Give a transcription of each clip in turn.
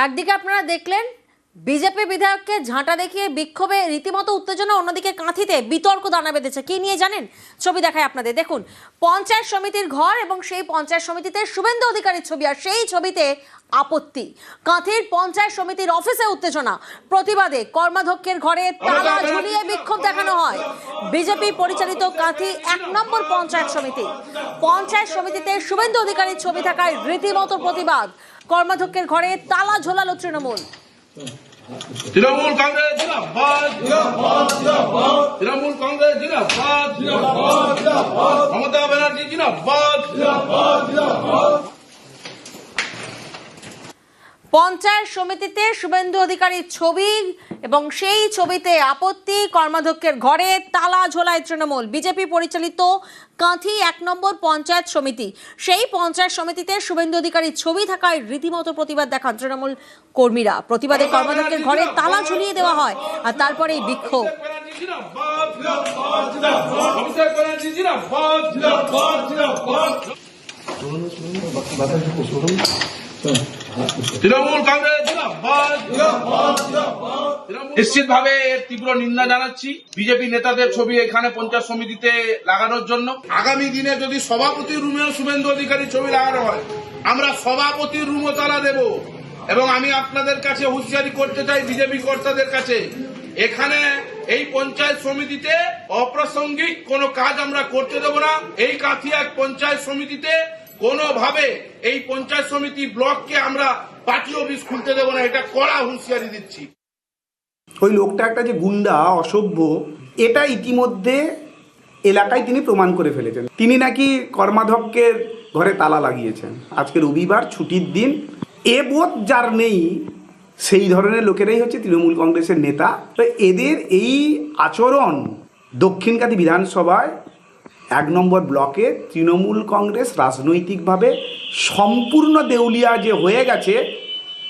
একদিকে আপনারা দেখলেন বিজেপি বিধায়ককে ঝাঁটা দেখিয়ে বিক্ষোভে রীতিমতো উত্তেজনা, অন্যদিকে কাঁথিতে বিতর্ক দানা বেঁধেছে। কি নিয়ে জানেন? ছবি দেখায় আপনাদের, দেখুন। পঞ্চায়েত সমিতির ঘর এবং সেই পঞ্চায়েত সমিতিতে শুভেন্দু অধিকারীর ছবি, আর সেই ছবিতে আপত্তি। কাঁথির পঞ্চায়েত সমিতির অফিসে উত্তেজনা, প্রতিবাদে কর্মাধ্যক্ষের ঘরে তালা ঝুলিয়ে বিক্ষোভ দেখানো হয়। বিজেপি পরিচালিত কাঁথি 1 নম্বর পঞ্চায়েত সমিতিতে শুভেন্দু অধিকারীর ছবি থাকায় রীতিমতো প্রতিবাদ। কর্মাধ্যক্ষের ঘরে তালা ঝোলালো তৃণমূল। তৃণমূল কংগ্রেস জিন্দাবাদ, তৃণমূল কংগ্রেস জিন্দাবাদ, মমতা ব্যানার্জি জিন্দাবাদ। পঞ্চায়েত সমিতিতে শুভেন্দু অধিকারীর ছবি এবং সেই ছবিতে আপত্তি। কর্মাধ্যক্ষের ঘরে তালা ঝোলায় তৃণমূল। বিজেপি পরিচালিত কাঁথি 1 নম্বর পঞ্চায়েত সমিতি, সেই পঞ্চায়েত সমিতিতে শুভেন্দু অধিকারীর ছবি থাকায় রীতিমতো প্রতিবাদ দেখান তৃণমূল কর্মীরা। প্রতিবাদে কর্মাধ্যক্ষের ঘরে তালা ঝুলিয়ে দেওয়া হয়, আর তারপরেই বিক্ষোভ। তৃণমূল কংগ্রেস জিন্দাবাদ। নিশ্চিতভাবে এর তীব্র নিন্দা জানাচ্ছি। বিজেপি নেতাদের ছবি এখানে পঞ্চায়েত সমিতিতে লাগানোর জন্য আগামী দিনে যদি সভাপতির রুমেও শুভেন্দু অধিকারী ছবি লাগানো হয়, আমরা সভাপতির রুমও তালা দেব। এবং আমি আপনাদের কাছে হুঁশিয়ারি করতে চাই, বিজেপি কর্তাদের কাছে, এখানে এই পঞ্চায়েত সমিতিতে অপ্রাসঙ্গিক কোনো কাজ আমরা করতে দেব না। এই কাঁথি 1 পঞ্চায়েত সমিতিতে কোনোভাবে এই পঞ্চায়েত সমিতি ব্লককে আমরা পার্টি অফিস খুলতে দেব না, এটা কড়া হুঁশিয়ারি দিচ্ছি। ওই লোকটা একটা যে গুন্ডা, অসভ্য, এটা ইতিমধ্যে এলাকায় তিনি প্রমাণ করে ফেলেছেন। তিনি নাকি কর্মাধ্যক্ষের ঘরে তালা লাগিয়েছেন। আজকে রবিবার, ছুটির দিন। এ বোধ যার নেই, সেই ধরনের লোকেরাই হচ্ছে তৃণমূল কংগ্রেসের নেতা। তো এদের এই আচরণ দক্ষিণ কাঁথি বিধানসভায় 1 নম্বর ব্লকে তৃণমূল কংগ্রেস রাজনৈতিকভাবে সম্পূর্ণ দেউলিয়া যে হয়ে গেছে,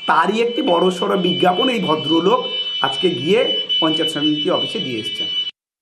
তারই একটি বড়সড় বিজ্ঞাপন এই ভদ্রলোক আজকে গিয়ে পঞ্চায়েত সমিতি অফিসে দিয়ে এসছেন।